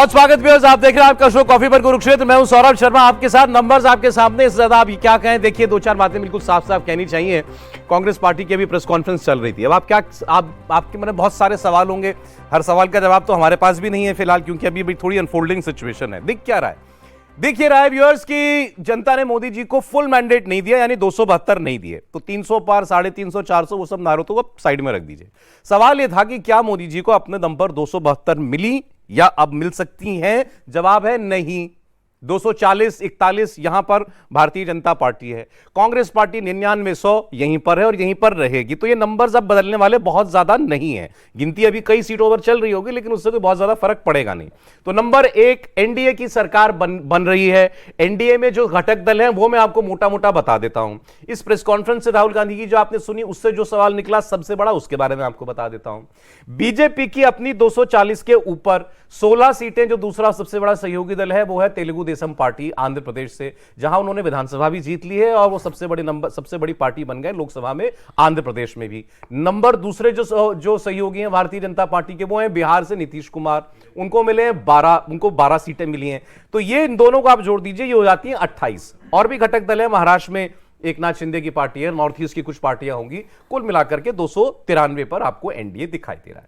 बहुत स्वागत व्यूअर्स, आप देख रहे हैं आपका शो कॉफी पर कुरुक्षेत्र। मैं हूं सौरभ शर्मा, आपके साथ नंबर्स आपके सामने। इससे ज्यादा आप क्या कहें, देखिए दो चार बातें बिल्कुल साफ साफ कहनी चाहिए। कांग्रेस पार्टी की अभी प्रेस कॉन्फ्रेंस चल रही थी। अब आपके मन में बहुत सारे सवाल होंगे, हर सवाल का जवाब तो हमारे पास भी नहीं है फिलहाल, क्योंकि अभी थोड़ी अनफोल्डिंग सिचुएशन है। दिख क्या रहा है? दिख ये रहा है व्यूअर्स कि जनता ने मोदी जी को फुल मैंडेट नहीं दिया, यानी 272 नहीं दिए। तो 300 पार, 350, 400 वो सब नारों को साइड में रख दीजिए। सवाल यह था कि क्या मोदी जी को अपने दम पर 272 मिली या अब मिल सकती हैं? जवाब है नहीं। 240, 41 यहां पर भारतीय जनता पार्टी है। कांग्रेस पार्टी 99, 100 यहीं पर है और यहीं पर रहेगी। तो ये नंबर्स अब बदलने वाले बहुत ज्यादा नहीं है। गिनती अभी कई सीटों पर चल रही होगी, लेकिन उससे कोई बहुत ज्यादा फर्क पड़ेगा नहीं। तो नंबर एक, एनडीए की सरकार बन रही है। एनडीए में जो घटक दल हैं वो मैं आपको मोटा मोटा बता देता हूं। इस प्रेस कॉन्फ्रेंस से राहुल गांधी की जो आपने सुनी, उससे जो सवाल निकला सबसे बड़ा, उसके बारे में आपको बता देता हूं। बीजेपी की अपनी 240 के ऊपर 16 सीटें, जो दूसरा सबसे बड़ा सहयोगी दल है वो है तेलुगु देशम पार्टी आंध्र प्रदेश से, जहां उन्होंने विधानसभा भी जीत ली है और वो सबसे बड़ी पार्टी बन गए लोकसभा में आंध्र प्रदेश में भी। नंबर दूसरे जो सहयोगी हैं भारतीय जनता पार्टी के, वो हैं बिहार से नीतीश कुमार, उनको मिले हैं 12 सीटें मिली हैं। तो ये इन दोनों को आप जोड़ दीजिए, ये हो जाती हैं 28। और भी घटक दल है, महाराष्ट्र में एकनाथ शिंदे की पार्टी है, नॉर्थ ईस्ट की कुछ पार्टियां होंगी। कुल मिलाकर के 293 पर आपको एनडीए दिखाई दे रहा है।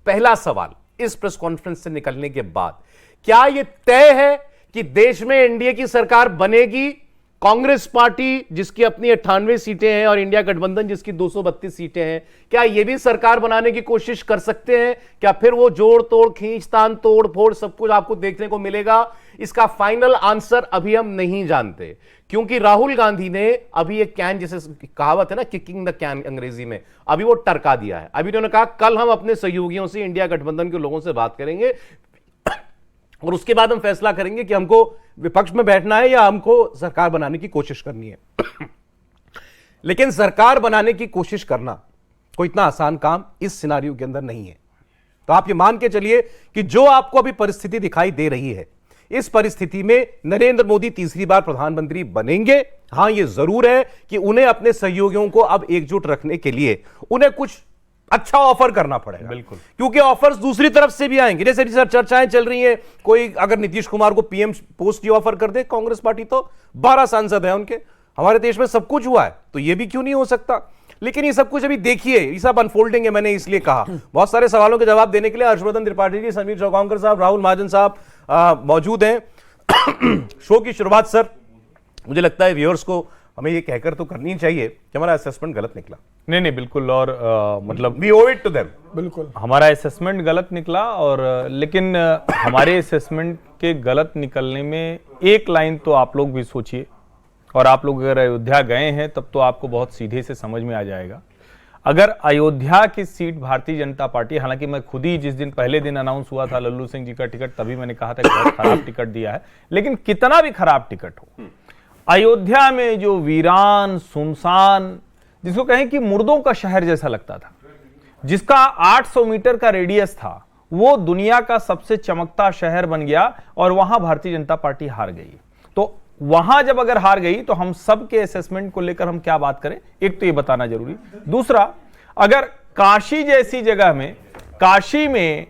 पहला सवाल इस प्रेस कॉन्फ्रेंस से निकलने के बाद, क्या यह तय है कि देश में एनडीए की सरकार बनेगी? कांग्रेस पार्टी जिसकी अपनी 98 सीटें हैं और इंडिया गठबंधन जिसकी 232 सीटें हैं, क्या ये भी सरकार बनाने की कोशिश कर सकते हैं? क्या फिर वो जोड़ तोड़, खींचतान, तोड़ फोड़ सब कुछ आपको देखने को मिलेगा? इसका फाइनल आंसर अभी हम नहीं जानते, क्योंकि राहुल गांधी ने अभी एक कैन, जैसे कहावत है ना, किकिंग द कैन अंग्रेजी में, अभी वो टरका दिया है। अभी उन्होंने कहा कल हम अपने सहयोगियों से, इंडिया गठबंधन के लोगों से बात करेंगे और उसके बाद हम फैसला करेंगे कि हमको विपक्ष में बैठना है या हमको सरकार बनाने की कोशिश करनी है। लेकिन सरकार बनाने की कोशिश करना कोई इतना आसान काम इस सिनारियो के अंदर नहीं है। तो आप ये मान के चलिए कि जो आपको अभी परिस्थिति दिखाई दे रही है, इस परिस्थिति में नरेंद्र मोदी तीसरी बार प्रधानमंत्री बनेंगे। हां, यह जरूर है कि उन्हें अपने सहयोगियों को अब एकजुट रखने के लिए उन्हें कुछ अच्छा ऑफर करना पड़ेगा। बिल्कुल, क्योंकि ऑफर्स दूसरी तरफ से भी आएंगे। जैसे सर चर्चाएं चल रही हैं, कोई अगर नीतीश कुमार को पीएम पोस्ट की ऑफर कर दे कांग्रेस पार्टी, तो 12 सांसद हैं उनके, हमारे देश में सब कुछ हुआ है, तो ये भी क्यों नहीं हो सकता? लेकिन ये सब कुछ अभी देखिए, ये सब अनफोल्डिंग है। मैंने इसलिए कहा, बहुत सारे सवालों के जवाब देने के लिए हर्षवर्धन त्रिपाठी जी, समीर चौगांवकर साहब, राहुल महाजन साहब मौजूद हैं। शो की शुरुआत सर, मुझे लगता है व्यूअर्स को हमें ये कहकर तो करनी चाहिए कि हमारा असेसमेंट गलत निकला। नहीं बिल्कुल, और मतलब वी ओव इट टू देम। बिल्कुल हमारा असेसमेंट गलत निकला, और लेकिन हमारे असेसमेंट के गलत निकलने में एक लाइन तो आप लोग भी सोचिए, और आप लोग अगर अयोध्या गए हैं तब तो आपको बहुत सीधे से समझ में आ जाएगा। अगर अयोध्या की सीट भारतीय जनता पार्टी, हालांकि मैं खुद ही जिस दिन पहले दिन अनाउंस हुआ था लल्लू सिंह जी का टिकट, तभी मैंने कहा था कि बहुत खराब टिकट दिया है, लेकिन कितना भी खराब टिकट हो, अयोध्या में जो वीरान सुनसान, जिसको कहें कि मुर्दों का शहर जैसा लगता था, जिसका 800 मीटर का रेडियस था, वो दुनिया का सबसे चमकता शहर बन गया, और वहां भारतीय जनता पार्टी हार गई। तो वहां जब अगर हार गई तो हम सब के असेसमेंट को लेकर हम क्या बात करें, एक तो ये बताना जरूरी। दूसरा, अगर काशी जैसी जगह में, काशी में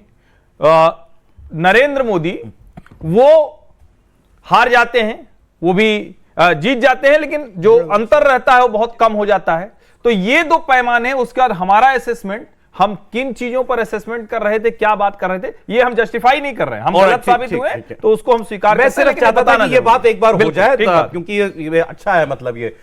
नरेंद्र मोदी वो हार जाते हैं, वो भी जीत जाते हैं, लेकिन जो अंतर रहता है वो बहुत कम हो जाता है। तो ये दो पैमाने, उसके बाद हमारा असेसमेंट, हम किन चीजों पर असेसमेंट कर रहे थे, क्या बात कर रहे थे, ये हम जस्टिफाई नहीं कर रहे हैं। हम गलत साबित हुए तो उसको हम स्वीकार करते हैं। मैं सिर्फ चाहता था कि ये बात एक बार हो जाए, क्योंकि ये अच्छा है, मतलब ये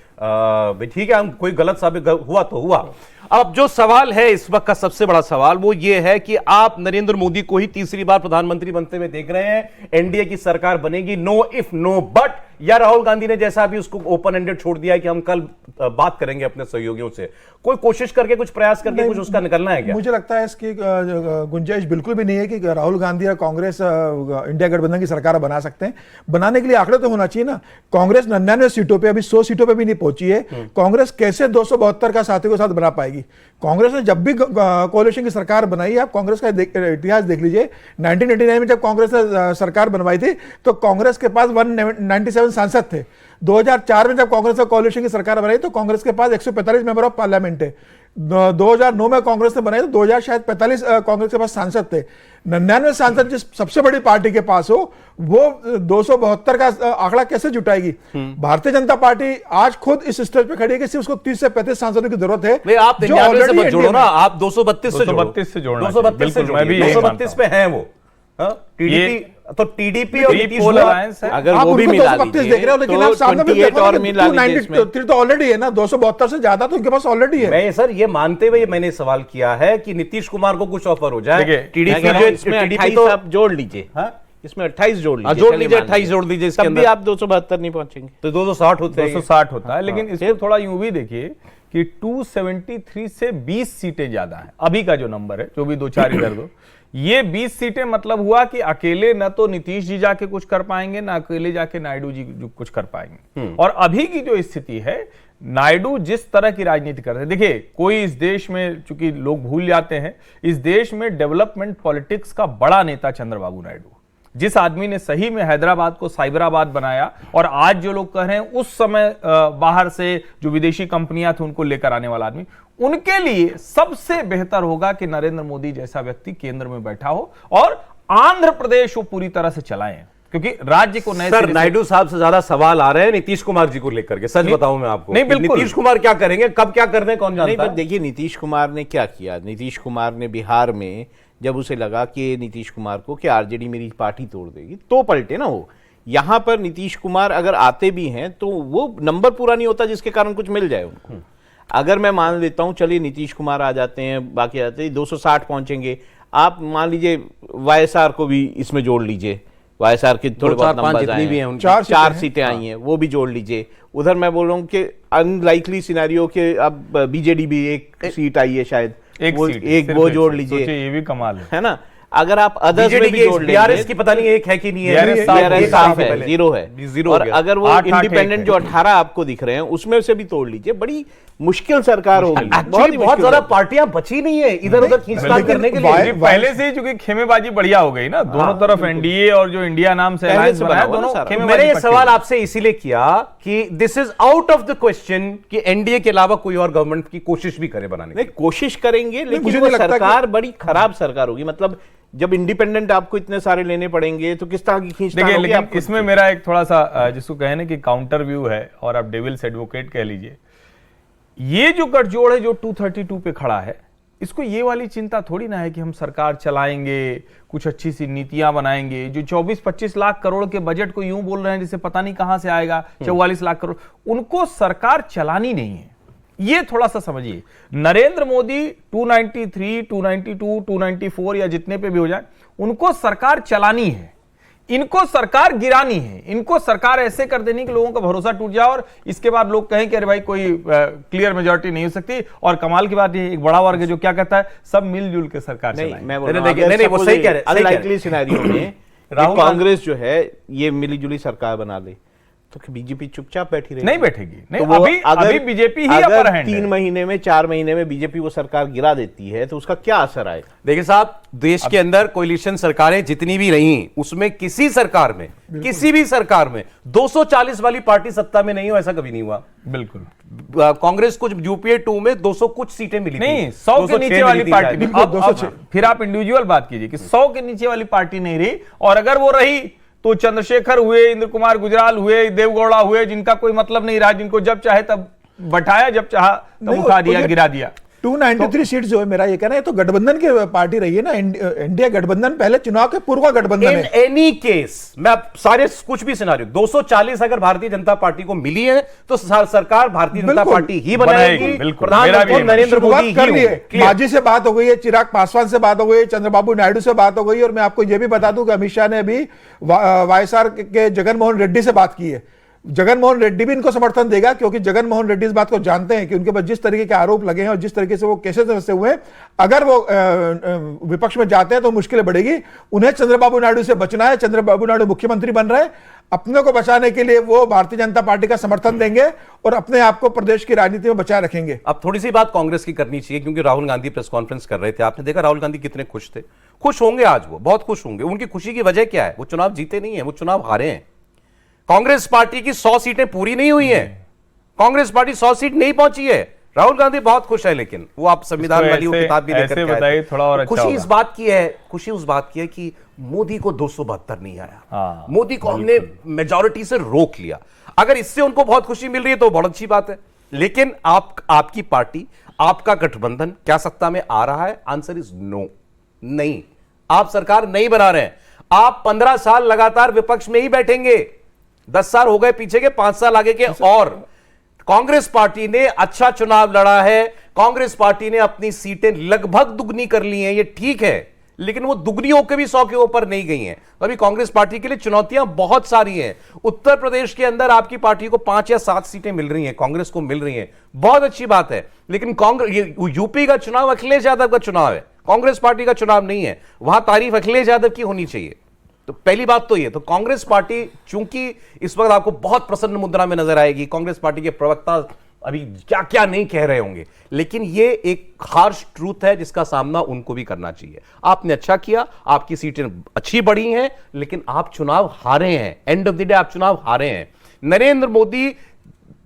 ठीक है, हम कोई गलत साबित हुआ तो हुआ। अब जो सवाल है इस वक्त का सबसे बड़ा सवाल वो ये है कि आप नरेंद्र मोदी को ही तीसरी बार प्रधानमंत्री बनते हुए देख रहे हैं। एनडीए की सरकार बनेगी, नो इफ नो बट, या राहुल गांधी ने जैसा अभी उसको ओपन एंडेड छोड़ दिया है कि हम कल बात करेंगे अपने सहयोगियों से, कोई कोशिश करके, कुछ प्रयास करके कुछ उसका निकलना है क्या? मुझे लगता है इसकी गुंजाइश बिल्कुल भी नहीं है कि राहुल गांधी और कांग्रेस इंडिया गठबंधन की सरकार बना सकते हैं। बनाने के लिए आंकड़े तो होना चाहिए ना। कांग्रेस 99 सीटों पे, अभी 100 सीटों पे भी नहीं पहुंची है। कांग्रेस कैसे 272 का साथियों के साथ बना पाएगी? कांग्रेस ने जब भी कोalition की सरकार बनाई, आप कांग्रेस का इतिहास देख लीजिए। 1989 में जब कांग्रेस ने सरकार बनवाई थी तो कांग्रेस के पास 197 47 सांसद थे। 2004 में जब कांग्रेस और कोalition की सरकार बनाई तो कांग्रेस के पास 145 मेंबर ऑफ पार्लियामेंट है। 2009 में कांग्रेस ने बनाई तो 2000 शायद 45 कांग्रेस के पास सांसद थे। 99 सांसद जिस सबसे बड़ी पार्टी के पास हो, वो 272 का आंकड़ा कैसे जुटाएगी? भारतीय जनता पार्टी आज खुद इस स्टेज पे खड़ी है कि सिर्फ उसको 30 से 35 सांसदों की जरूरत है। भाई आप 99 से मत जोड़ो ना, आप 232 से जोड़ो। 232 से जोड़ना 232 से बिल्कुल, मैं भी यही 232 पे हैं वो। टीडीपी तो टीडीपी और नीतीश अलायंस है। अगर आप वो भी उनको मिला 232 देख रहे हो, लेकिन तो आप सामने भी 28 देखो और ना, मिला लीजिए इसमें। 293 तो ऑलरेडी है ना, 272 से ज्यादा तो उनके पास ऑलरेडी है। मैं सर ये मानते हुए मैंने सवाल किया है कि नीतीश कुमार को कुछ ऑफर हो जाए। देखिए, टीडीपी जो इसमें टीडीपी 28 तो आप जोड़ लीजिए, इसमें 28 जोड़ लीजिए, जोड़ चलिए लीजिए, मान 28 जोड़ दीजिए, इसके तब भी अंदर आप 272 नहीं पहुंचेंगे। तो 260 होते हैं। 260 होता है, लेकिन इसको थोड़ा यूं भी देखिए कि 273 से 20 सीटें ज्यादा हैं अभी का जो नंबर है, जो भी 2-4 इधर दो, ये 20 सीटें मतलब हुआ कि अकेले न तो नीतीश जी जाके कुछ कर पाएंगे, ना अकेले जाके नायडू जी कुछ कर पाएंगे। और अभी की जो स्थिति है, नायडू जिस तरह की राजनीति करते हैं, देखिए कोई इस देश में, चूंकि लोग भूल जाते हैं, इस देश में डेवलपमेंट पॉलिटिक्स का बड़ा नेता चंद्रबाबू नायडू, जिस आदमी ने सही में हैदराबाद को साइबराबाद बनाया, और आज जो लोग कह रहे हैं उस समय बाहर से जो विदेशी कंपनियां थी उनको लेकर आने वाला आदमी, उनके लिए सबसे बेहतर होगा कि नरेंद्र मोदी जैसा व्यक्ति केंद्र में बैठा हो और आंध्र प्रदेश वो पूरी तरह से चलाएं, क्योंकि राज्य को नए सर नायडू साहब से ज्यादा सवाल आ रहे हैं नीतीश कुमार जी को लेकर के। सच बताऊं मैं आपको, नहीं, बिल्कुल। नीतीश कुमार क्या करेंगे, कब क्या कर दें, कौन नहीं, जानता पर है? देखिए नीतीश कुमार ने क्या किया। नीतीश कुमार ने बिहार में जब उसे लगा कि नीतीश कुमार को कि आरजेडी मेरी पार्टी तोड़ देगी, तो पलटे ना वो। यहां पर नीतीश कुमार अगर आते भी हैं तो वो नंबर पूरा नहीं होता जिसके कारण कुछ मिल जाए उनको। अगर मैं मान लेता हूं चलिए नीतीश कुमार आ जाते हैं, बाकी आते हैं 260 पहुंचेंगे, आप मान लीजिए वाईएसआर को भी इसमें जोड़ लीजिए, वाईएसआर के थोड़े बहुत नंबर जितनी भी हैं उनकी। चार सीटें आई हैं, वो भी जोड़ लीजिए। उधर मैं बोल रहा हूं कि अनलाइकली सिनेरियो के अब बीजेडी भी एक सीट आई है शायद, एक वो सीट, एक सिर्फ वो एक जोड़ सीट। लीजिए, सोचिए, ये भी कमाल है ना। अगर आप अदर्स में भी जोड़ बीआरएस लेंगे, की पता नहीं एक है कि नहीं है, BRS BRS साफ है, पहले। जीरो है। जीरो और हो गया। अगर वो 8-8 इंडिपेंडेंट जो 18 आपको दिख रहे हैं उसमें से भी तोड़ लीजिए, बड़ी मुश्किल सरकार होगी। एक्चुअली बहुत ज्यादा पार्टियां बची नहीं है इधर उधर खींचतान लेकिन करने के वाई- लिए। पहले से ही चूंकि खेमेबाजी बढ़िया हो गई ना, दोनों तरफ एनडीए और जो इंडिया नाम से पहले alliance से बना है, बना हुआ ना दोनों सारा। खेमेबाजी मैंने ये पक्की सवाल है। आपसे इसीलिए किया कि this is out of the question कि एनडीए के अलावा कोई और गवर्नमेंट की कोशिश भी करे बनाने की। नहीं, कोशिश करेंगे, मुझे लेकिन वो नहीं लगता सरकार बड़ी खराब सरकार होगी। मतलब जब इंडिपेंडेंट आपको इतने सारे लेने पड़ेंगे तो किस तरह की खींचतान देखिए, होगी लेकिन आपको? इसमें मेरा एक थोड़ा सा जिसको कहे ना कि काउंटर व्यू है, और आप डेविल्स एडवोकेट कह लीजिए, ये जो गठजोड़ है जो 232 पे खड़ा है, इसको ये वाली चिंता थोड़ी ना है कि हम सरकार चलाएंगे, कुछ अच्छी सी नीतियां बनाएंगे। जो 24-25 लाख करोड़ के बजट को यूं बोल रहे हैं जिसे पता नहीं कहां से आएगा 44 लाख करोड़, उनको सरकार चलानी नहीं है, ये थोड़ा सा समझिए। नरेंद्र मोदी 293, 292, 294 या जितने पे भी हो जाए, उनको सरकार चलानी है, इनको सरकार गिरानी है, इनको सरकार ऐसे कर देनी कि लोगों का भरोसा टूट जाए और इसके बाद लोग कहें कि अरे भाई कोई क्लियर मेजॉरिटी नहीं हो सकती। और कमाल की बात ये, एक बड़ा वर्ग है जो क्या कहता है, सब मिलजुल के सरकार नहीं, चलाएं। मैं बोल रहा हूं, नहीं, अगर नहीं, वो suppose सही कह रहे हैं, सही कह रहे हैं। अनलाइकली सिनेरियो में राहुल कांग्रेस जो है ये मिलीजुली सरकार बना ले तो बीजेपी चुपचाप बैठी रहेगी? नहीं बैठेगी, नहीं, तो वो अभी बीजेपी ही अगर अपर हैंड है। 3 महीने में 4 महीने में बीजेपी वो सरकार गिरा देती है तो उसका क्या असर आएगा? देखिए साहब, देश के अंदर कोalition सरकारें जितनी भी रही, उसमें किसी सरकार में, किसी भी सरकार में 240 वाली पार्टी सत्ता में नहीं हो, ऐसा कभी नहीं हुआ। बिल्कुल कांग्रेस कुछ यूपीए 2 में 200 कुछ सीटें मिली थी। नहीं, 100 के 206 नीचे वाली मिली थी पार्टी शायद। भी। बिल्कुल, अब 206 फिर आप इंडिविजुअल बात कीजिए कि 100 के नीचे वाली पार्टी नहीं रही, और अगर वो रही तो चंद्रशेखर हुए, इंद्र कुमार गुजराल हुए, देवगौड़ा हुए, जिनका कोई मतलब नहीं रहा, जिनको जब चाहे तब बैठाया, जब चाहा तब नहीं, उठा दिया, मुझे गिरा दिया। 293 सीट जो है, मेरा ये कहना है, ये तो गठबंधन की पार्टी रही है ना, इंडिया गठबंधन पहले चुनाव के पूर्व का गठबंधन इन है। एनी केस मैं अब सारे कुछ भी सिनारियो 240 अगर भारतीय जनता पार्टी को मिली है तो सरकार भारतीय जनता बिल्कुल, पार्टी ही बनाएगी, बिल्कुल, प्रधानमंत्री मेरा भी नरेंद्र शुरुआत मोदी कर ही ली है। होंगे। Clear? मांझी से बात हो गई है, चिराग पासवान से बात हो गई, चंद्रबाबू नायडू से बात हो गई, और मैं आपको यह भी बता दूं कि अमित शाह ने अभी वाईएसआर के जगनमोहन रेड्डी से बात की है। जगनमोहन रेड्डी भी इनको समर्थन देगा, क्योंकि जगनमोहन रेड्डी इस बात को जानते हैं कि उनके पास जिस तरीके के आरोप लगे हैं और जिस तरीके से वो केसेस फंसे हुए हैं, अगर वो विपक्ष में जाते हैं तो मुश्किलें बढ़ेगी। उन्हें चंद्रबाबू नायडू से बचना है। चंद्रबाबू नायडू मुख्यमंत्री बन रहे हैं, अपने को बचाने के लिए वो भारतीय जनता पार्टी का समर्थन देंगे और अपने आप को प्रदेश की राजनीति में बचाए रखेंगे। अब थोड़ी सी बात कांग्रेस की करनी चाहिए, क्योंकि राहुल गांधी प्रेस कॉन्फ्रेंस कर रहे थे, आपने देखा राहुल गांधी कितने खुश थे। खुश होंगे आज, वो बहुत खुश होंगे। उनकी खुशी की वजह क्या है? वो चुनाव जीते नहीं है, वो चुनाव हारे हैं। कांग्रेस पार्टी की 100 सीटें पूरी नहीं हुई हैं। कांग्रेस पार्टी 100 सीट नहीं पहुंची है। राहुल गांधी बहुत खुश है, लेकिन वो आप संविधान इसको वाली वो ऐसे- किताब भी लेकर ऐसे के आए थे। बताइए थोड़ा और अच्छा खुशी होगा। इस बात की है, खुशी उस बात की है कि मोदी को 272 नहीं आया। हाँ, मोदी को हमने मेजॉरिटी से रोक लिया। अगर इससे उनको बहुत खुशी मिल रही है तो बहुत अच्छी बात है। लेकिन आपकी पार्टी, आपका गठबंधन क्या सत्ता में आ रहा है? आंसर इज नो, नहीं। आप सरकार नहीं बना रहे हैं। आप 15 साल लगातार विपक्ष में ही बैठेंगे। 10 साल हो गए पीछे के, 5 साल आगे के। और कांग्रेस पार्टी ने अच्छा चुनाव लड़ा है। कांग्रेस पार्टी ने अपनी सीटें लगभग दुगनी कर ली हैं, ये ठीक है, लेकिन वो दुगनी होकर भी 100 के ऊपर नहीं गई हैं। अभी कांग्रेस पार्टी के लिए चुनौतियां बहुत सारी हैं। उत्तर प्रदेश के अंदर आपकी पार्टी को 5 या 7 सीटें मिल रही हैं, कांग्रेस को मिल रही हैं, बहुत अच्छी बात है। लेकिन कांग्रेस, यूपी का चुनाव अखिलेश यादव का चुनाव है, कांग्रेस पार्टी का चुनाव नहीं है। वहां तारीफ अखिलेश यादव की होनी चाहिए। तो पहली बात तो ये, तो कांग्रेस पार्टी चूंकि इस वक्त आपको बहुत प्रसन्न मुद्रा में नजर आएगी, कांग्रेस पार्टी के प्रवक्ता अभी क्या क्या नहीं कह रहे होंगे, लेकिन ये एक हार्श ट्रूथ है जिसका सामना उनको भी करना चाहिए। आपने अच्छा किया, आपकी सीटें अच्छी बढ़ी हैं, लेकिन आप चुनाव हारे हैं। एंड ऑफ द डे आप चुनाव हारे हैं। नरेंद्र मोदी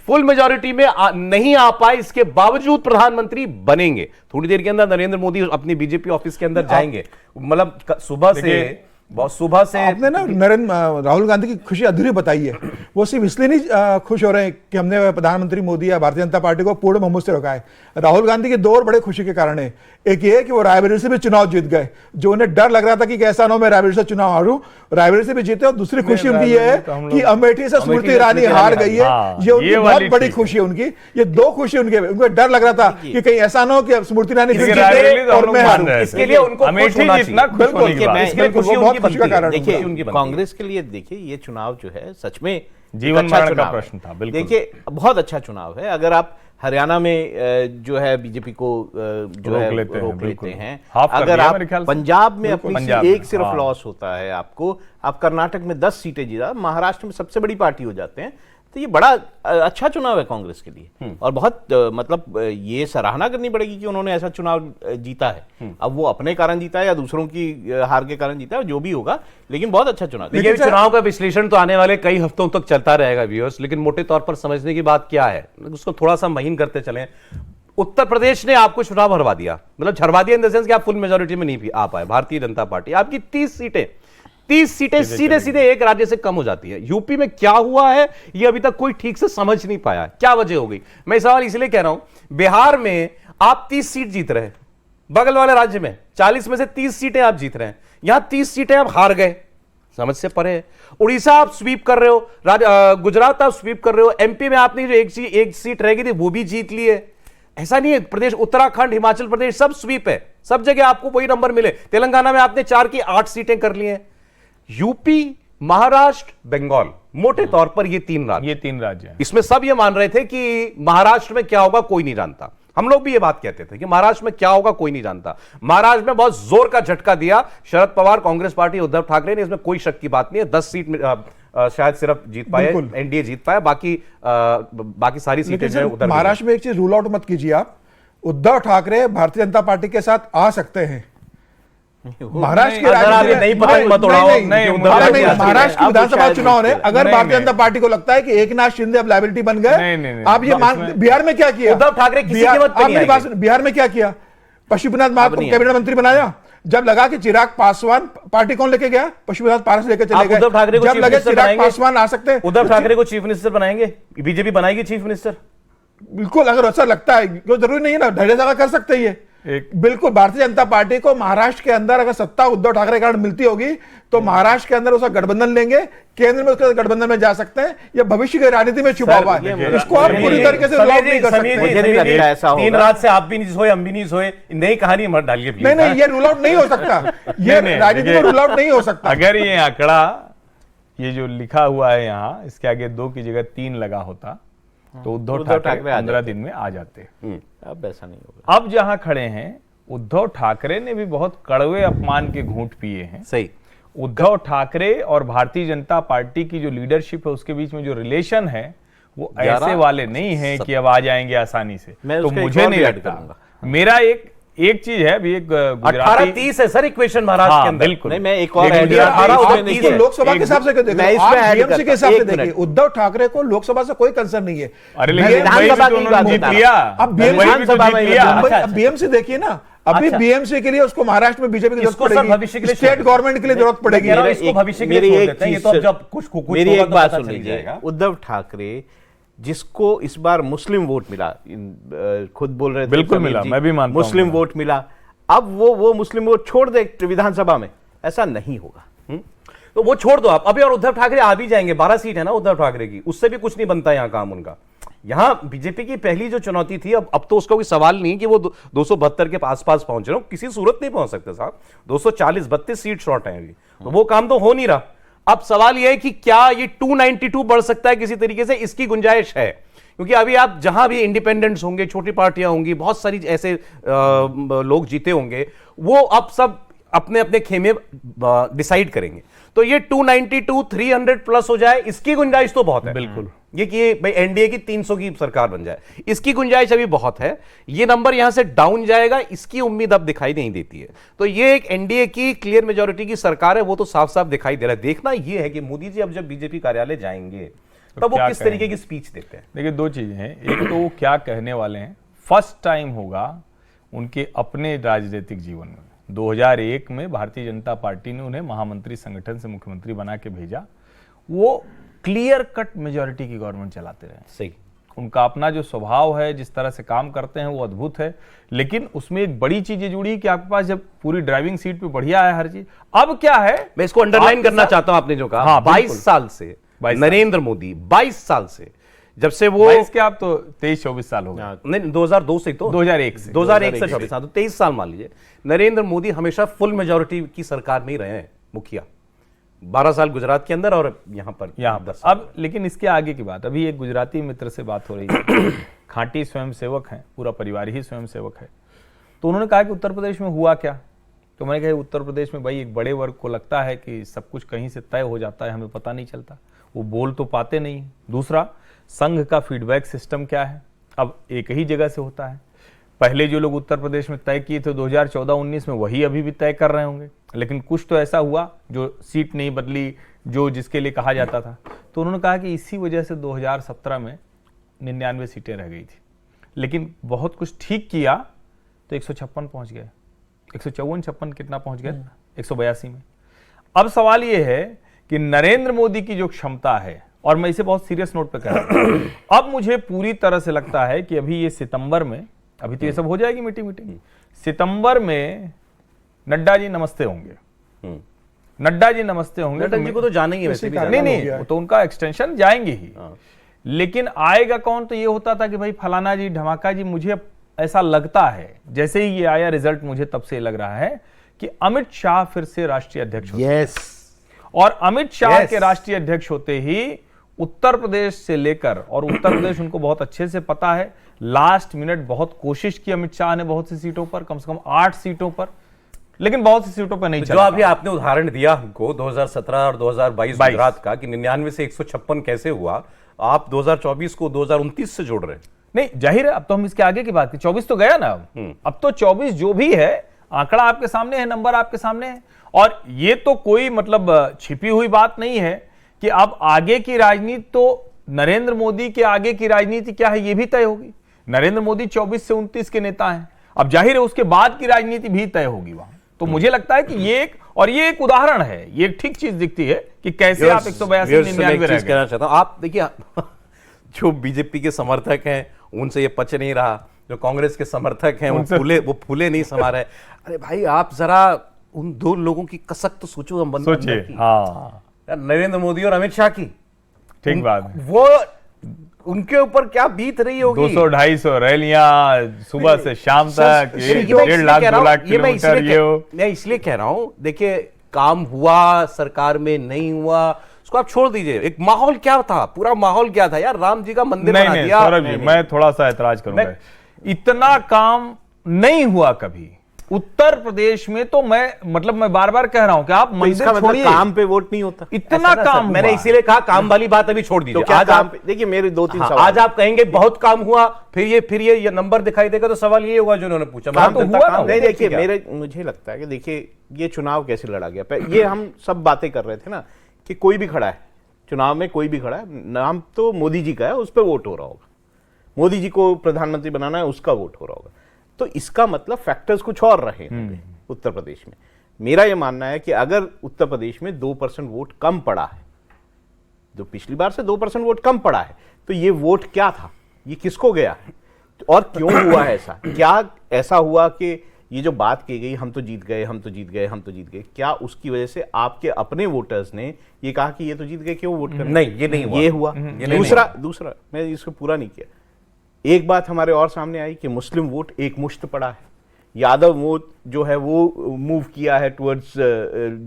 फुल मेजॉरिटी में नहीं आ पाए, इसके बावजूद प्रधानमंत्री बनेंगे। थोड़ी देर के अंदर नरेंद्र मोदी अपनी बीजेपी ऑफिस के अंदर जाएंगे। मतलब सुबह से, बहुत सुबह से आपने ना राहुल गांधी की खुशी अधूरी बताई है। वो सिर्फ इसलिए नहीं खुश हो रहे हैं कि हमने प्रधानमंत्री मोदी या भारतीय जनता पार्टी को पूर्ण बहुमत से रोका है। राहुल गांधी के 2 और बड़े खुशी के कारण है। एक ये कि वो रायबरेली से भी चुनाव जीत गए, जो उन्हें डर लग रहा था कि कैसा ना हो मैं रायबरेली से चुनाव हारूं, रायबरेली से भी जीते। और दूसरी खुशी उनकी ये है कि अमेठी से स्मृति ईरानी हार गई है। ये उनकी बहुत बड़ी खुशी है उनकी। ये 2 खुशी उनको डर लग रहा था कि कहीं ऐसा ना हो कि स्मृति ईरानी फिर जीते और मैं हारूं। इसके लिए उनको खुश होना चाहिए। खुशी का कारण देखिए उनकी बनती है। कांग्रेस के लिए देखिए ये चुनाव जो है सच में जीवन अच्छा मरण का चुनाव प्रश्न है। था, बिल्कुल। देखिए बहुत अच्छा चुनाव है। अगर आप हरियाणा में जो है बीजेपी को जो है रोक लेते हैं, हाफ कर अगर दिया आप मेरे ख्याल से। पंजाब में अपनी पंजाब एक में, सिर्फ हाँ। लॉस होता है आपको, आप कर्नाटक में 10 सीटें जीता, महाराष्ट्र में सबसे बड़ी पार्टी हो जाते हैं, तो ये बड़ा अच्छा चुनाव है कांग्रेस के लिए। और बहुत मतलब ये सराहना करनी पड़ेगी कि उन्होंने ऐसा चुनाव जीता है। अब वो अपने कारण जीता है या दूसरों की हार के कारण जीता है, जो भी होगा, लेकिन बहुत अच्छा चुनाव। देखिए चुनाव का विश्लेषण तो आने वाले कई हफ्तों तक चलता रहेगा व्यूअर्स, लेकिन मोटे तौर पर समझने की बात क्या है उसको थोड़ा सा महीन करते चलें। उत्तर प्रदेश ने आपको चुनाव हरवा दिया, मतलब हरवा दिया इन द सेंस कि आप फुल मेजॉरिटी में नहीं आ पाए। भारतीय जनता पार्टी आपकी 30 सीटें सीधे सीधे एक राज्य से कम हो जाती है। यूपी में क्या हुआ है ये अभी तक कोई ठीक से समझ नहीं पाया, क्या वजह हो गई। मैं सवाल इसलिए कह रहा हूं, बिहार में आप 30 सीट जीत रहे हैं, बगल वाले राज्य में 40 में से 30 सीटें आप जीत रहे हैं, यहां 30 सीटें आप हार गए, समझ से परे है। उड़ीसा आप स्वीप कर रहे हो, गुजरात आप स्वीप कर रहे हो, एमपी में आपने जो एक सीट रह गई थी वो भी जीत ली है। ऐसा नहीं है, प्रदेश, उत्तराखंड, हिमाचल प्रदेश सब स्वीप है, सब जगह आपको वही नंबर मिले। तेलंगाना में आपने 4 की 8 सीटें कर ली हैं। यूपी, महाराष्ट्र, बंगाल, मोटे तौर पर ये 3 राज्य हैं। इसमें सब ये मान रहे थे कि महाराष्ट्र में क्या होगा कोई नहीं जानता। हम लोग भी ये बात कहते थे कि महाराष्ट्र में क्या होगा कोई नहीं जानता। महाराष्ट्र में बहुत जोर का झटका दिया शरद पवार, कांग्रेस पार्टी, उद्धव ठाकरे ने, इसमें कोई शक की बात नहीं है। 10 सीट में शायद सिर्फ जीत पाए, एनडीए जीत पाया, बाकी सारी सीटें जो है उधर। महाराष्ट्र में एक चीज रूल आउट मत कीजिए आप, उद्धव ठाकरे भारतीय जनता पार्टी के साथ आ सकते हैं। महाराष्ट्र की राजनीति नहीं पता मत उड़ाओ। महाराष्ट्र की विधानसभा चुनाव ने अगर भारतीय जनता पार्टी को लगता है कि एकनाथ शिंदे अब लायबिलिटी बन गए, आप ये मान, बिहार में क्या किया उद्धव ठाकरे किसी कीमत पे नहीं आएंगे। बिहार में क्या किया, पशुपतिनाथ महाराज को कैबिनेट मंत्री बनाया। जब लगा कि चिराग पासवान, पार्टी कौन लेके गया, पशुपतिनाथ पारस लेके चले गए। उद्धव ठाकरे को जब लगे चिराग पासवान आ सकते हैं, उद्धव ठाकरे को चीफ मिनिस्टर बनाएंगे, बीजेपी बनाएगी चीफ मिनिस्टर। बिल्कुल, अगर ऐसा लगता है, क्यों जरूरी नहीं है ना, ढेर जगह कर सकते हैं ये। बिल्कुल, भारतीय जनता पार्टी को महाराष्ट्र के अंदर अगर सत्ता उद्धव ठाकरे के कारण मिलती होगी तो महाराष्ट्र के अंदर उसका गठबंधन लेंगे, केंद्र में उसके गठबंधन में जा सकते हैं, या भविष्य की राजनीति में छुपा हुआ है। इसको आप पूरी तरीके से लॉक नहीं कर सकते। मुझे नहीं लगता ऐसा होगा। 3 रात से आप भी नहीं सोए, हम भी नहीं सोए, नई कहानी मत डालिए प्लीज। नहीं, ये रूल आउट नहीं हो सकता, ये राजनीति में रूल आउट नहीं हो सकता। अगर ये आंकड़ा, ये जो लिखा हुआ है यहाँ, इसके आगे 2 की जगह 3 लगा होता तो उद्धव ठाकरे 15 दिन में आ जाते। अब ऐसा नहीं होगा। अब जहां खड़े हैं, उद्धव ठाकरे ने भी बहुत कड़वे अपमान के घूंट पिए हैं। सही। उद्धव ठाकरे और भारतीय जनता पार्टी की जो लीडरशिप है उसके बीच में जो रिलेशन है वो ऐसे वाले नहीं है कि अब आ जाएंगे आसानी से। तो मुझे नहीं लगता। मेरा एक चीज है अभी, एक 18-30 है सर इक्वेशन महाराष्ट्र हाँ, के अंदर। बिल्कुल। नहीं, मैं एक और लेकिन ऐड ये करता हूं। 18 इसमें और देखिए, लोकसभा के हिसाब से क्यों देखो, मैं इसमें आप ऐड बीएमसी करता के हिसाब हूं, से एक देखिए, मिनट। उद्धव ठाकरे को लोकसभा से कोई कंसर्न नहीं है। अरे लेकिन विधानसभा वही भी की तो बात उन्होंने बता जीत रहा लिया। अब वही भी तो विधानसभा जीत में लिया। अब बीएमसी देखिए ना, अभी अच्छा। बीएमसी के लिए उसको महाराष्ट्र में बीजेपी की इसको सर जरूरत भविष्य के लिए पड़ेगी, स्टेट गवर्नमेंट के लिए जरूरत पड़ेगी। कह रहा हूं, मेरे इसको भविष्य के लिए मेरी छोड़ एक देते हैं, ये चीज तो अब से- जब कुछ मेरी होगा एक तो बात पता सुन चल ही लीजिए, जाएगा। उद्धव ठाकरे जिसको इस बार मुस्लिम वोट मिला, खुद बोल रहे थे बिल्कुल समीर मिला, जी, मैं भी मानता हूं मुस्लिम मिला। वोट मिला। अब वो मुस्लिम वोट छोड़ दे विधानसभा में, ऐसा नहीं होगा। तो वो छोड़ दो आप अभी, और उद्धव ठाकरे आ भी जाएंगे। 12 सीट है ना उद्धव ठाकरे की, उससे भी कुछ नहीं बनता यहाँ काम उनका। यहाँ बीजेपी की पहली जो चुनौती थी, अब तो उसका कोई सवाल नहीं कि वो 272 के आसपास पहुंच रहे हो, किसी सूरत नहीं पहुंच सकते साहब। 240-32 सीट शॉर्ट है अभी, तो वो काम तो हो नहीं रहा। अब सवाल यह है कि क्या ये 292 बढ़ सकता है किसी तरीके से, इसकी गुंजाइश है। क्योंकि अभी आप जहां भी इंडिपेंडेंट्स होंगे, छोटी पार्टियां होंगी, बहुत सारी ऐसे लोग जीते होंगे, वो अब सब अपने अपने खेमे डिसाइड करेंगे। तो ये 292 300 प्लस हो जाए, इसकी गुंजाइश तो बहुत है। बिल्कुल। ये कि भाई एनडीए की 300 की सरकार बन जाए, इसकी गुंजाइश अभी बहुत है। ये नंबर यहां से डाउन जाएगा, इसकी उम्मीद अब दिखाई नहीं देती है। तो ये एक एनडीए की क्लियर मेजॉरिटी की सरकार है, वो तो साफ साफ दिखाई दे रहा है। देखना ये है कि मोदी जी अब जब बीजेपी कार्यालय जाएंगे तब वो क्या किस तरीके कहेंगे? की स्पीच देते हैं। देखिए, दो चीजें हैं। एक तो वो क्या कहने वाले हैं, फर्स्ट टाइम होगा उनके अपने राजनीतिक जीवन में। 2001 में भारतीय जनता पार्टी ने उन्हें महामंत्री संगठन से मुख्यमंत्री बना के भेजा। वो क्लियर कट मेजॉरिटी की गवर्नमेंट चलाते रहे। सही। उनका अपना जो स्वभाव है, जिस तरह से काम करते हैं, वो अद्भुत है। लेकिन उसमें एक बड़ी चीज ये जुड़ी कि आपके पास जब पूरी ड्राइविंग सीट पे बढ़िया है हर चीज, अब क्या है, मैं इसको अंडरलाइन आपके करना साथ- चाहता हूं, आपने जो कहा। हाँ, 22 बिल्कुल। साल से 22 नरेंद्र मोदी, 22 साल से जब से वो 22 के आप तो 23-24 साल हो गए। नहीं, 2002 से तो 2001 से 2001 से 24 साल, तो 23 साल मान लीजिए। नरेंद्र मोदी हमेशा फुल मेजॉरिटी की सरकार में ही रहे हैं, मुखिया। 12 साल गुजरात के अंदर और यहां पर यहाँ 10 साल। अब लेकिन इसके आगे की बात, अभी एक गुजराती मित्र से बात हो रही है, खांटी स्वयंसेवक हैं, पूरा परिवार ही स्वयंसेवक है। तो उन्होंने कहा कि उत्तर प्रदेश में हुआ क्या। तो मैंने कहा उत्तर प्रदेश में भाई एक बड़े वर्ग को लगता है कि सब कुछ कहीं से तय हो जाता है, हमें पता नहीं चलता, वो बोल तो पाते नहीं। दूसरा, संघ का फीडबैक सिस्टम क्या है, अब एक ही जगह से होता है। पहले जो लोग उत्तर प्रदेश में तय किए थे 2014-19 में, वही अभी भी तय कर रहे होंगे। लेकिन कुछ तो ऐसा हुआ जो सीट नहीं बदली, जो जिसके लिए कहा जाता था। तो उन्होंने कहा कि इसी वजह से 2017 में 99 सीटें रह गई थी। लेकिन बहुत कुछ ठीक किया तो 156 पहुंच गए, 154-56 कितना पहुंच गए, 182 में। अब सवाल यह है कि नरेंद्र मोदी की जो क्षमता है, और मैं इसे बहुत सीरियस नोट पे कह रहा हूं, अब मुझे पूरी तरह से लगता है कि अभी ये सितंबर में, अभी तो ये सब हो जाएगी मीटिंग, सितंबर में नड्डा जी नमस्ते होंगे। नड्डा जी नमस्ते होंगे। नड्डा जी को तो जाना ही है वैसे भी। इसी नहीं हो नहीं, गया है। वो तो उनका एक्सटेंशन जाएंगे ही। लेकिन आएगा कौन, तो ये होता था कि भाई फलाना जी, धमाका जी। मुझे ऐसा लगता है, जैसे ही ये आया रिजल्ट, मुझे तब से लग रहा है कि अमित शाह फिर से राष्ट्रीय अध्यक्ष होते हैं। यस, और अमित शाह Yes. के राष्ट्रीय अध्यक्ष होते ही उत्तर प्रदेश से लेकर, और उत्तर प्रदेश उनको बहुत अच्छे से पता है, लास्ट मिनट बहुत कोशिश की अमित शाह ने बहुत सी सीटों पर, कम से कम 8 सीटों पर, लेकिन बहुत सी सीटों पर नहीं जो चला। अभी आपने उदाहरण दिया हमको 2017 और 2022 गुजरात का, कि 99 से 156 कैसे हुआ, आप 2024 को 2029 से जोड़ रहे हैं। नहीं, जाहिर है, अब तो हम इसके आगे की बात की, 24 तो गया ना। अब तो 24 जो भी है, आंकड़ा आपके सामने है, नंबर आपके सामने है। और ये तो कोई मतलब छिपी हुई बात नहीं है कि अब आगे की राजनीति, तो नरेंद्र मोदी के आगे की राजनीति क्या है ये भी तय होगी। नरेंद्र मोदी 24 से 29 के नेता हैं, अब जाहिर है उसके बाद की राजनीति भी तय होगी वहां। तो मुझे लगता है कि ये एक उदाहरण है, ये एक ठीक चीज दिखती है कि कैसे आप 182-99 रह गए। कहना चाहता हूं, आप देखिए जो बीजेपी के समर्थक हैं उनसे ये पच नहीं रहा, जो कांग्रेस के समर्थक हैं वो फूले नहीं समा रहे। अरे भाई, आप जरा उन दो लोगों की कसक तो सोचो, हम सोचिए। हाँ, नरेंद्र मोदी और अमित शाह की, ठीक बात है। वो उनके ऊपर क्या बीत रही होगी। 200-250 रैलियां सुबह से शाम तक, ये मैं 1.5 लाख 2 लाख ये मैं किलोमीटर, मैं इसलिए कह रहा हूं, देखिए काम हुआ सरकार में, नहीं हुआ उसको आप छोड़ दीजिए। एक माहौल क्या था, पूरा माहौल क्या था यार, राम जी का मंदिर बना दिया। सौरभ जी, मैं थोड़ा सा ऐतराज करूंगा। इतना काम नहीं हुआ कभी। उत्तर प्रदेश में तो मैं बार बार कह रहा हूं कि आप तो इसका मंदिर मतलब छोड़िए, काम पे वोट नहीं होता। इतना ऐसा ना काम सर, मैंने हुआ। इसीलिए कहा काम वाली बात अभी छोड़ दीजिए। तो क्या आज काम आप पे, देखिए मेरे 2-3 हाँ, सवाल आज आप कहेंगे बहुत काम हुआ, फिर ये नंबर दिखाई देगा, तो सवाल ये होगा जो उन्होंने पूछा काम तो जनता हुआ काम ना। नहीं, देखिए क्या? मुझे लगता है कि देखिए ये चुनाव कैसे लड़ा गया, ये हम सब बातें कर रहे थे ना कि कोई भी खड़ा है चुनाव में, कोई भी खड़ा है, नाम तो मोदी जी का है, उस पर वोट हो रहा होगा, मोदी जी को प्रधानमंत्री बनाना है, उसका वोट हो रहा होगा। तो इसका मतलब फैक्टर्स कुछ और रहे होंगे उत्तर प्रदेश में। मेरा यह मानना है कि अगर उत्तर प्रदेश में 2% वोट कम पड़ा है, जो पिछली बार से 2% वोट कम पड़ा है, तो ये वोट क्या था, ये किसको गया है और क्यों हुआ है ऐसा? क्या ऐसा हुआ कि ये जो बात की गई हम तो जीत गए, हम तो जीत गए, हम तो जीत गए, क्या उसकी वजह से आपके अपने वोटर्स ने ये कहा कि ये तो जीत गए, क्यों वोट कर? नहीं, ये नहीं हुआ। ये हुआ। ये नहीं दूसरा मैं इसको पूरा नहीं किया। एक बात हमारे और सामने आई कि मुस्लिम वोट एक मुश्त पड़ा है, यादव वोट जो है वो मूव किया है टुवर्ड्स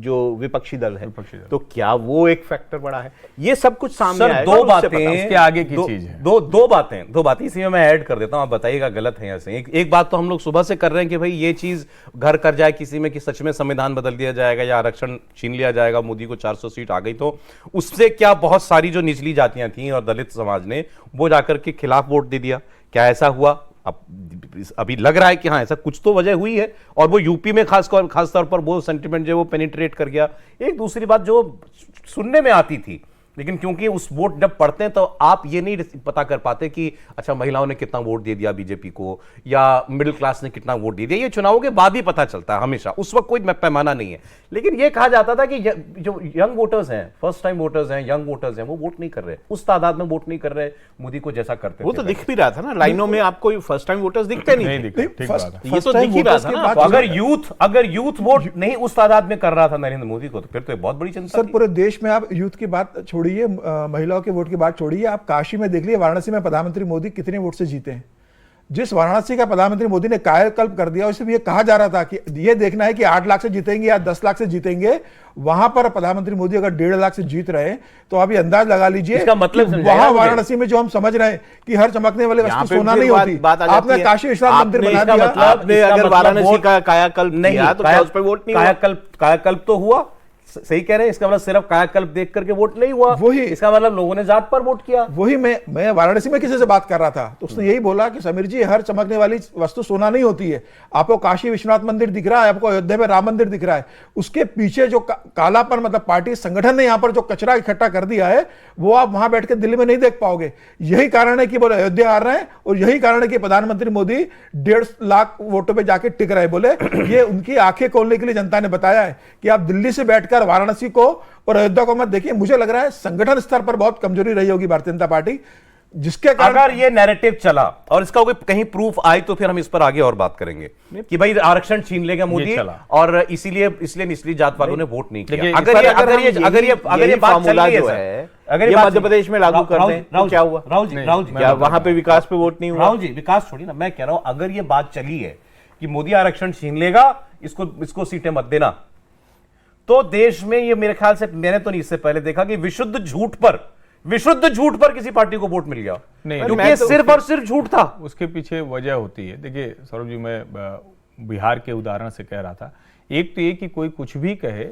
जो विपक्षी दल है, तो क्या वो एक फैक्टर बड़ा है? ये सब कुछ सामने सर आएगा दो और उससे पता बातें, उसके आगे की चीज है। दो बातें इसी में मैं ऐड कर देता हूं, आप बताइएगा गलत है ऐसे। एक बात तो हम लोग सुबह से कर रहे हैं कि भाई ये चीज घर कर जाए किसी में कि सच में संविधान बदल दिया जाएगा या आरक्षण छीन लिया जाएगा, मोदी को 400 सीट आ गई तो उससे क्या बहुत सारी जो निचली जातियां थी और दलित समाज ने वो जाकर के खिलाफ वोट दे दिया? क्या ऐसा हुआ? अब अभी लग रहा है कि हाँ ऐसा कुछ तो वजह हुई है, और वो यूपी में खास तौर पर वो सेंटिमेंट जो वो पेनिट्रेट कर गया। एक दूसरी बात जो सुनने में आती थी, लेकिन क्योंकि उस वोट जब पढ़ते हैं तो आप ये नहीं पता कर पाते कि अच्छा महिलाओं ने कितना वोट दे दिया बीजेपी को या मिडिल क्लास ने कितना वोट दे दिया, ये चुनावों के बाद ही पता चलता है हमेशा, उस वक्त कोई पैमाना नहीं है। लेकिन ये कहा जाता था कि जो यंग वोटर्स हैं, फर्स्ट टाइम वोटर्स हैं, यंग वोटर्स हैं, वो वोट नहीं कर रहे, उस तादाद में वोट नहीं कर रहे मोदी को जैसा करते वो तो दिख भी रहा था ना, लाइनों में आपको फर्स्ट टाइम वोटर्स दिखते नहीं थे। ठीक बात है। ये तो दिख ही रहा था ना। तो अगर यूथ वोट नहीं उस तादाद में कर रहा था नरेंद्र मोदी को, तो फिर तो बहुत बड़ी चिंता सर थी। पूरे देश में आप यूथ की बात छोड़िए, महिलाओं के वोट की बात छोड़िए, आप काशी में देख लीजिए, वाराणसी में प्रधानमंत्री मोदी कितने वोट से जीते हैं। जिस वाराणसी का प्रधानमंत्री मोदी ने कायाकल्प कर दिया, उसमें यह कहा जा रहा था कि यह देखना है कि 8 लाख से जीतेंगे या 10 लाख से जीतेंगे, वहां पर प्रधानमंत्री मोदी अगर 1.5 लाख से जीत रहे हैं तो अभी अंदाज लगा लीजिए इसका मतलब कि समझाइए वहां मुझे। वाराणसी में जो हम समझ रहे हैं कि हर चमकने वाले यहाँ वस्तु पे सोना फिर नहीं होती, बात आ जाती आपने है। काशी विश्वनाथ मंदिर आपने बना इसका दिया। मतलब आपने इसका अगर मतलब वाराणसी वोट- का कायाकल्प नहीं, किया तो क्या उस पर वोट नहीं हुआ? कायाकल्प तो हुआ, सही कह रहे हैं। इसका मतलब सिर्फ कायाकल्प देख करके वोट नहीं हुआ, वही। इसका मतलब लोगों ने जात पर वोट किया। वही मैं वाराणसी में किसी से बात कर रहा था तो उसने यही बोला कि समीर जी हर चमकने वाली वस्तु सोना नहीं होती है, आपको काशी विश्वनाथ मंदिर दिख रहा है, आपको अयोध्या में राम मंदिर दिख रहा है, उसके पीछे जो कालापन, मतलब पार्टी संगठन ने यहां पर जो कचरा इकट्ठा कर दिया है वो आप वहां बैठ के दिल्ली में नहीं देख पाओगे। यही कारण है कि बोले अयोध्या आ रहे हैं और यही कारण है कि प्रधानमंत्री मोदी 1.5 लाख वोटों पर जाके टिक रहे। बोले ये उनकी आंखें खोलने के लिए जनता ने बताया है कि आप दिल्ली से बैठकर वाराणसी को और अयोध्या को मत देखिए। मुझे लग रहा है संगठन स्तर पर बहुत कमजोरी रही होगी भारतीय जनता पार्टी, जिसके कारण अगर ये नैरेटिव चला और इसका कोई कहीं प्रूफ आए तो फिर हम इस पर आगे और बात करेंगे कि भाई आरक्षण छीन लेगा मोदी चला। और इसलिए निचली जात वालों ने वोट नहीं देखिए, किया। अगर ये बात चल रही है जो सर, है अगर ये बात मध्य प्रदेश में लागू कर दें तो क्या हुआ? राहुल जी क्या वहां पे विकास पे वोट नहीं हुआ? राहुल जी विकास छोड़िए ना, मैं कह रहा हूं अगर ये बात चली है कि मोदी आरक्षण छीन लेगा, इसको सीटें मत देना, तो देश में ये मेरे ख्याल से, मैंने तो नहीं इससे पहले देखा कि विशुद्ध झूठ पर किसी पार्टी को वोट मिल गया। नहीं, क्योंकि मैं ये तो सिर्फ और सिर्फ झूठ था। उसके पीछे वजह होती है। देखिए सौरभ जी, मैं बिहार के उदाहरण से कह रहा था, एक तो ये कि कोई कुछ भी कहे,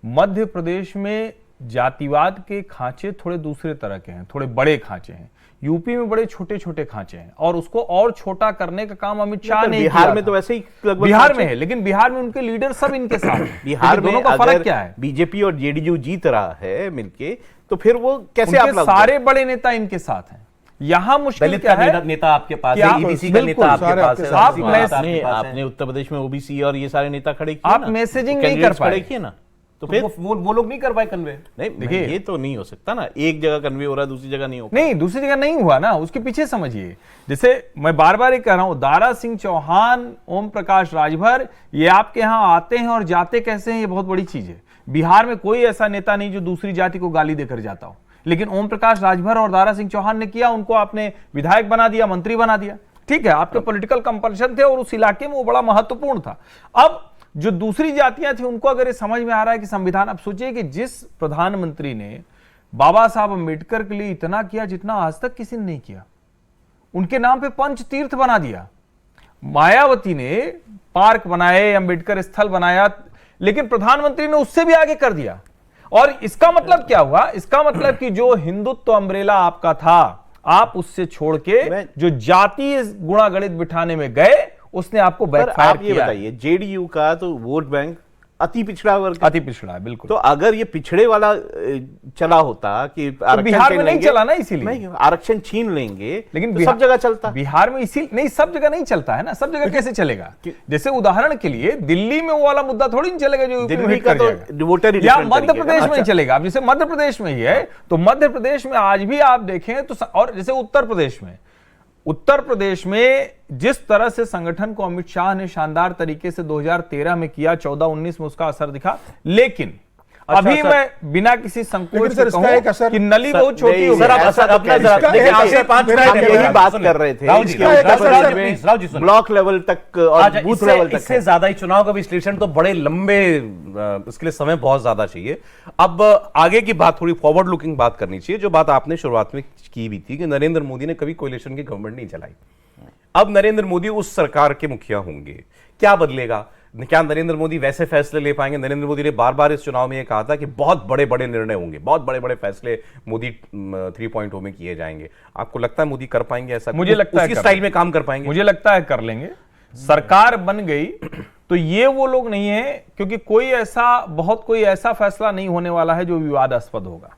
मध्य प्रदेश में जातिवाद के खांचे थोड़े दूसरे तरह के हैं, थोड़े बड़े खांचे हैं। यूपी में बड़े छोटे छोटे खांचे हैं और उसको और छोटा करने का काम अमित शाह ने बिहार किया में था। तो वैसे ही लगभग बिहार खांचे में है, लेकिन बिहार में उनके लीडर सब इनके साथ हैं। बिहार लेकिन में दोनों का फर्क अगर क्या है? बीजेपी और जेडीयू जीत रहा है मिलके, तो फिर वो कैसे उनके आप लागू सारे बड़े नेता इनके साथ हैं। यहां मुश्किल दलित क्या का है? नेता आपके पास क्या- है, ईबीसी का बिल्कुल, नेता आपके सारे पास आपके है, साथ ओबीसी का हैं। नेता आपके पास है। आपने उत्तर प्रदेश में ओबीसी और ये सारे नेता खड़े किए आप ना, मैसेजिंग तो नहीं कर candidates पाए। खड़े किए ना, तो तो फिर वो लोग नहीं कर पाए कन्वे। नहीं देखिए, ये तो नहीं हो सकता ना, एक जगह कन्वे हो रहा है दूसरी जगह नहीं हो पा नहीं, दूसरी जगह नहीं हुआ ना, उसके पीछे समझिए। जैसे मैं बार बार ये कह रहा हूं, दारा सिंह चौहान, ओम प्रकाश राजभर, ये आपके यहां आते हैं और जाते कैसे हैं, ये बहुत बड़ी चीज है। बिहार में कोई ऐसा नेता नहीं जो दूसरी जाति को गाली देकर जाता हो, लेकिन ओम प्रकाश राजभर और दारा सिंह चौहान ने किया, उनको आपने विधायक बना दिया, मंत्री बना दिया। ठीक है, आपके पॉलिटिकल कंपल्शन थे और उस इलाके में वो बड़ा महत्वपूर्ण था। अब जो दूसरी जातियां थी उनको अगर ये समझ में आ रहा है कि संविधान, अब सोचिए कि जिस प्रधानमंत्री ने बाबा साहब अम्बेडकर के लिए इतना किया जितना आज तक किसी ने नहीं किया, उनके नाम पे पंच तीर्थ बना दिया। मायावती ने पार्क बनाए, अंबेडकर स्थल बनाया, लेकिन प्रधानमंत्री ने उससे भी आगे कर दिया। और इसका मतलब क्या हुआ? इसका मतलब कि जो हिंदुत्व अम्ब्रेला आपका था, आप उससे छोड़ के जो जातीय गुणागणित बिठाने में गए, उसने आपको बैकफायर आप ये किया। बताइए, जेडीयू का तो वोट बैंक अति पिछड़ा वर्ग है। अति पिछड़ा है, बिल्कुल। तो अगर ये पिछड़े वाला चला होता कि तो बिहार में नहीं चला ना, इसीलिए नहीं, आरक्षण छीन लेंगे, लेकिन तो सब जगह चलता। बिहार में इसी नहीं, सब जगह नहीं चलता है ना। सब जगह कैसे चलेगा? जैसे उदाहरण के लिए दिल्ली में वो वाला मुद्दा थोड़ी नहीं चलेगा जो यूपी में दिल्ली हिट का कर तो जाएगा। वोटर ही या different मध्य तरीके का प्रदेश ना। में नहीं चलेगा। अब जैसे मध्य प्रदेश में ही है, तो मध्य प्रदेश में आज भी आप देखें तो, और जैसे उत्तर प्रदेश में जिस तरह से संगठन को अमित शाह ने शानदार तरीके से 2013 में किया, 14-19 में उसका असर दिखा। लेकिन अभी मैं बिना किसी संकोच लेकिन से सर, इसका एक कहूं असर- कि नली बहुत छोटी नहीं, हो गई। सर, आप अपना जरा देखिए, आपसे 5 मिनट हम यही बात कर रहे थे। राहुल जी, इसके राहुल उत्तर जी, प्रदेश राहुल जी, में सुनिए। ब्लॉक लेवल तक और अच्छा, बूथ लेवल तक इससे है। ज्यादा ही चुनाव का विश्लेषण तो बड़े लंबे, इसके लिए समय बहुत ज्यादा चाहिए। अब आगे की बात, थोड़ी फॉरवर्ड लुकिंग बात करनी चाहिए। जो बात आपने शुरुआत में की भी थी कि नरेंद्र मोदी ने कभी कोalition की गवर्नमेंट नहीं चलाई। अब नरेंद्र मोदी उस सरकार के मुखिया होंगे, क्या बदलेगा? क्या नरेंद्र मोदी वैसे फैसले ले पाएंगे? नरेंद्र मोदी ने बार बार इस चुनाव में यह कहा था कि बहुत बड़े बड़े निर्णय होंगे, बहुत बड़े बड़े फैसले मोदी 3.0 में किए जाएंगे। आपको लगता है मोदी कर पाएंगे ऐसा? मुझे लगता है उसकी स्टाइल में काम कर पाएंगे? मुझे लगता है कर लेंगे। सरकार बन गई तो ये वो लोग नहीं है, क्योंकि कोई ऐसा फैसला नहीं होने वाला है जो विवादास्पद होगा।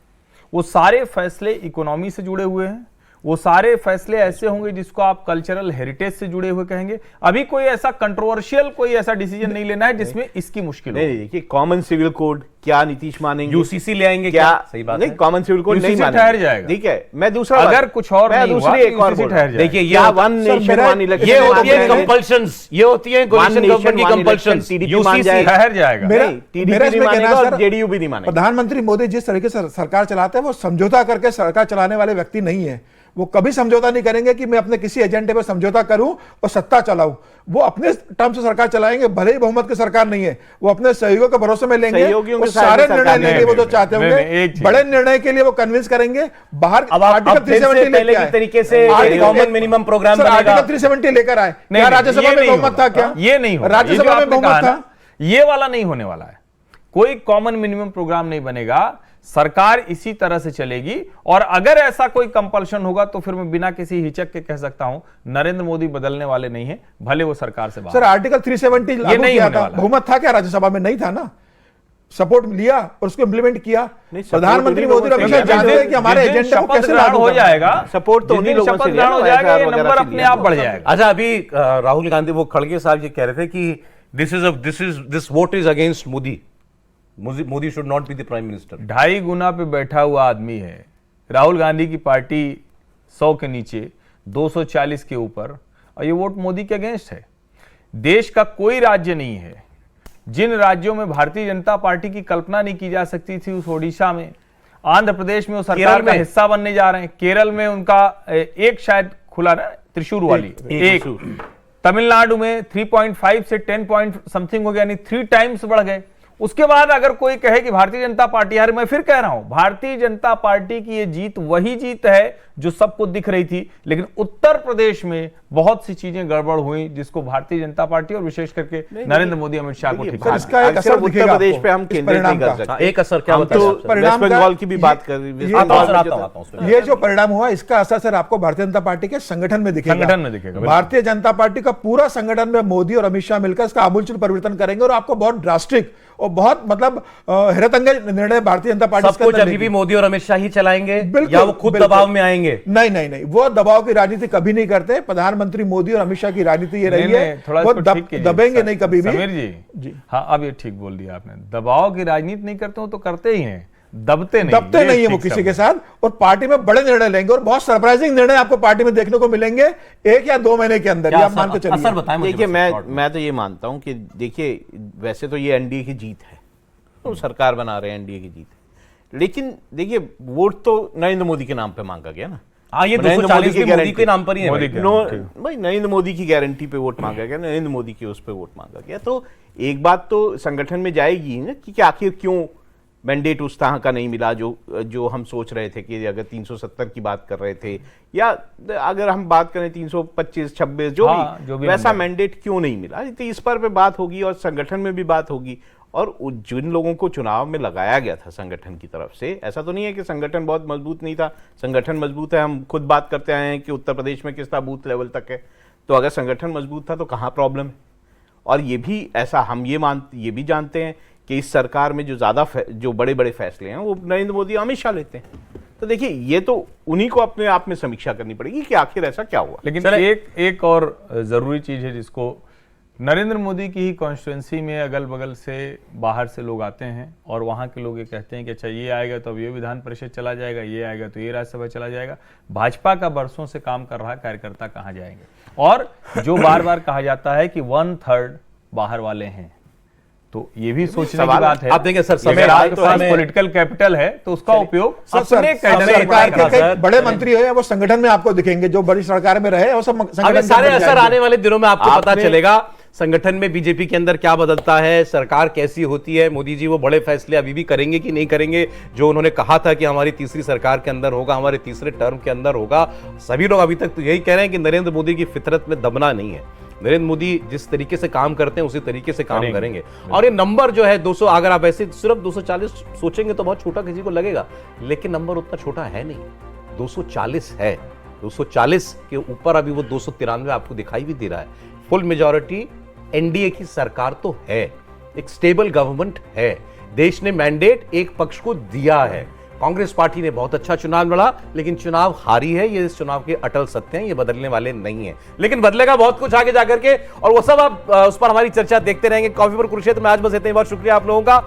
वो सारे फैसले इकोनॉमी से जुड़े हुए हैं, वो सारे फैसले ऐसे होंगे जिसको आप कल्चरल हेरिटेज से जुड़े हुए कहेंगे। अभी कोई ऐसा कंट्रोवर्शियल, कोई ऐसा डिसीजन नहीं लेना है जिसमें इसकी मुश्किल हो। नहीं, देखिए, कॉमन सिविल कोड क्या नीतीश मानेंगे? यूसीसी ले आएंगे क्या? सही बात नहीं, है। कॉमन सिविल कोड नहीं UCC मानेंगे, ठहर जाएगा। ठीक है। मैं दूसरा अगर कुछ और नहीं हुआ दूसरी तो एक और UCC बोल ठहर रहा हूं। जाएगा। देखिए, क्या वन नेशन वन इलेक्शन, ये होती है कंपल्शंस, ये होती है कोalition गवर्नमेंट की कंपल्शंस। यूसीसी ठहर जाएगा। मेरा टीडीपी मेरा नहीं इसमें कहना मानेगा है, और सर, जेडीयू भी नहीं मानेगा। प्रधानमंत्री मोदी जिस तरीके से सरकार चलाते हैं, वो समझौता करके सरकार चलाने वाले व्यक्ति नहीं है। वो कभी समझौता नहीं करेंगे कि मैं अपने किसी एजेंडे पर समझौता करूं और सत्ता चलाऊं। वो अपने टर्म से सरकार चलाएंगे, भले ही बहुमत की सरकार नहीं है। वो अपने सहयोगियों के भरोसे में लेंगे, सहयोगियों वो के साथ सारे भी सरकार निर्णय नहीं लेंगे वो जो है। चाहते नहीं, होंगे। एक चीज। बड़े निर्णय के लिए वो कन्विंस करेंगे। बाहर अब आर्टिकल फिर से 370 पहले लेके की आए। तरीके से कॉमन मिनिमम प्रोग्राम सर, बनेगा। आर्टिकल 370 लेकर आए। नहीं, क्या नहीं, राज्यसभा ये में नहीं बहुमत था? होगा। क्या ये नहीं होगा। राज्यसभा ये जो में आपने बहुमत कहा था? ना, ये वाला नहीं होने वाला है। कोई कॉमन मिनिमम प्रोग्राम नहीं बनेगा। सरकार इसी तरह से चलेगी, और अगर ऐसा कोई कंपल्शन होगा तो फिर मैं बिना किसी हिचक के कह सकता हूं, नरेंद्र मोदी बदलने वाले नहीं है, भले वो सरकार से बाहर। सर, आर्टिकल 370 लागू नहीं किया होने था, वाला। बहुमत था क्या? राज्यसभा में नहीं था ना। सपोर्ट लिया और उसको इंप्लीमेंट किया। support प्रधानमंत्री उन्हीं मोदी और लोगों अमित शाह से जानते हैं कि हमारे जिस दिन एजेंडा को शपथ कैसे ग्रहण लागू हो करना है। जाएगा, सपोर्ट तो जिस उन्हीं दिन लोगों शपथ से ग्रहण हो लिया ना, जाएगा, ये ISR नंबर वगैरह अपने से आप लिया। बढ़ जाएगा। अच्छा, अभी राहुल गांधी, वो खड़गे साहब ये कह रहे थे कि this vote is against Modi, Modi should not be the prime minister. 2.5 गुना पे बैठा हुआ आदमी है। राहुल गांधी की पार्टी 100 के नीचे, 240 के ऊपर, और ये वोट मोदी के अगेंस्ट है। देश का कोई राज्य नहीं है, जिन राज्यों में भारतीय जनता पार्टी की कल्पना नहीं की जा सकती थी, उस ओडिशा में, आंध्र प्रदेश में वो सरकार का हिस्सा बनने जा रहे हैं। केरल में उनका एक शायद खुला ना, त्रिशूर वाली एक। तमिलनाडु में 3.5 से 10 पॉइंट समथिंग हो गया, यानी 3 टाइम्स बढ़ गए। उसके बाद अगर कोई कहे कि भारतीय जनता पार्टी, यार मैं फिर कह रहा हूं, भारतीय जनता पार्टी की ये जीत वही जीत है जो सबको दिख रही थी, लेकिन उत्तर प्रदेश में बहुत सी चीजें गड़बड़ हुई, जिसको भारतीय जनता पार्टी और विशेष करके नरेंद्र मोदी, अमित शाह को ठीक सर, इसका एक असर उत्तर दिखेगा प्रदेश आपको, पे हम इस केंद्रित नहीं परिणाम कर का। सकते। एक असर क्या हम बताया तो आपसे? परिणाम वेस्ट का- बंगाल की भी बात कर ये- वेस्ट ये- बंगाल में आता जो हूं, था- आता हूं उसमें। ये जो परिणाम हुआ, इसका असर सर आपको भारतीय जनता पार्टी के संगठन में दिखेगा। संगठन में दिखेगा, बिल्कुल। भारतीय जनता पार्टी का पूरा संगठन में मोदी और अमित शाह मिलकर इसका आमूलचूल परिवर्तन करेंगे, और आपको बहुत ड्रास्टिक और बहुत मतलब हैरतअंगेज निर्णय भारतीय जनता पार्टी सब कुछ अभी भी मोदी और अमित शाह ही चलाएंगे, बिल्कुल, या वो खुद बिल्कुल। दबाव में आएंगे? नहीं नहीं नहीं, वो दबाव की राजनीति कभी नहीं करते। प्रधानमंत्री मोदी और अमित शाह की राजनीति ये रही है, थोड़ा वो इसको ठीक कीजिए। दबेंगे नहीं कभी भी। समीर जी, हाँ, अब ये ठीक बोल दिया आपने। दबाव की राजनीति नहीं करते हो तो करते ही हैं, दबते नहीं है वो ठीक किसी शब्द के साथ, और पार्टी में बड़े निर्णय लेंगे, और बहुत सरप्राइजिंग निर्णय आपको पार्टी में देखने को मिलेंगे 1 या 2 महीने के अंदर। ये आप मान के असर चलिए। बताएं मुझे देखिए, बस short में। मैं तो ये मानता हूं कि देखिए, वैसे तो ये एनडीए की जीत है, तो सरकार बना रहे हैं, एनडीए की जीत है, लेकिन देखिए, वोट तो नरेंद्र मोदी के नाम पे मांगा गया ना। हाँ, ये नरेंद्र 240 की भी मोदी गारंटी। के नाम पर ही है मोदी भाई। के। भाई, नरेंद्र मोदी की गारंटी पे वोट मांगा गया, नरेंद्र मोदी की उस पे वोट मांगा गया। तो एक बात तो संगठन में जाएगी ना कि आखिर क्यों मैंडेट उस तरह का नहीं मिला जो हम सोच रहे थे कि अगर 370 की बात कर रहे थे, या अगर हम बात करें 325 26 जो भी वैसा मैंडेट क्यों नहीं मिला, तो इस पर बात होगी और संगठन में भी बात होगी। और जिन लोगों को चुनाव में लगाया गया था संगठन की तरफ से, ऐसा तो नहीं है कि संगठन बहुत मजबूत नहीं था, संगठन मजबूत है। हम खुद बात करते आए हैं कि उत्तर प्रदेश में किस तरह बूथ लेवल तक है, तो अगर संगठन मजबूत था तो कहाँ प्रॉब्लम है। और ये भी ऐसा हम ये भी जानते हैं कि इस सरकार में जो बड़े बड़े फैसले हैं वो नरेंद्र मोदी अमित शाह लेते हैं। तो देखिए, ये तो उन्हीं को अपने आप में समीक्षा करनी पड़ेगी कि आखिर ऐसा क्या हुआ। लेकिन एक और जरूरी चीज है जिसको नरेंद्र मोदी की ही कॉन्स्टिट्यूंसी में अगल बगल से बाहर से लोग आते हैं और वहां के लोग ये कहते हैं कि अच्छा ये आएगा तो अब ये विधान परिषद चला जाएगा, ये आएगा तो ये राज्यसभा चला जाएगा। भाजपा का बरसों से काम कर रहा कार्यकर्ता कहाँ जाएंगे? और जो बार बार कहा जाता है कि 1/3 बाहर वाले हैं, तो ये भी सोचने की बात है। आप देखें सर, अगर आपके पास पॉलिटिकल कैपिटल है तो उसका उपयोग सरकार के बड़े मंत्री हो या वो संगठन में आपको दिखेंगे, जो बड़ी सरकार में रहे वो सब संगठन सारे असर आने वाले दिनों में आपको पता चलेगा संगठन में बीजेपी के अंदर क्या बदलता है, सरकार कैसी होती है। मोदी जी वो बड़े फैसले अभी भी करेंगे कि नहीं करेंगे, जो उन्होंने कहा था कि हमारी तीसरी सरकार के अंदर होगा, हमारे तीसरे टर्म के अंदर होगा। सभी लोग अभी तक तो यही कह रहे हैं कि नरेंद्र मोदी की फितरत में दबना नहीं है। नरेंद्र मोदी जिस तरीके से काम करते हैं उसी तरीके से काम करेंगे। और ये नंबर जो है 200, अगर आप ऐसे सिर्फ 240 सोचेंगे तो बहुत छोटा किसी को लगेगा, लेकिन नंबर उतना छोटा है नहीं, 240 है। 240 के ऊपर अभी वो 293 आपको दिखाई भी दे रहा है। फुल मेजॉरिटी एनडीए की सरकार तो है, एक स्टेबल गवर्नमेंट है। देश ने मैंडेट एक पक्ष को दिया है। कांग्रेस पार्टी ने बहुत अच्छा चुनाव लड़ा, लेकिन चुनाव हारी है। ये इस चुनाव के अटल सत्य हैं, ये बदलने वाले नहीं है। लेकिन बदलेगा बहुत कुछ आगे जाकर के, और वो सब आप उस पर हमारी चर्चा देखते रहेंगे। कॉफी पर कुरुक्षेत्र में आज बस इतना ही। बहुत शुक्रिया आप लोगों का।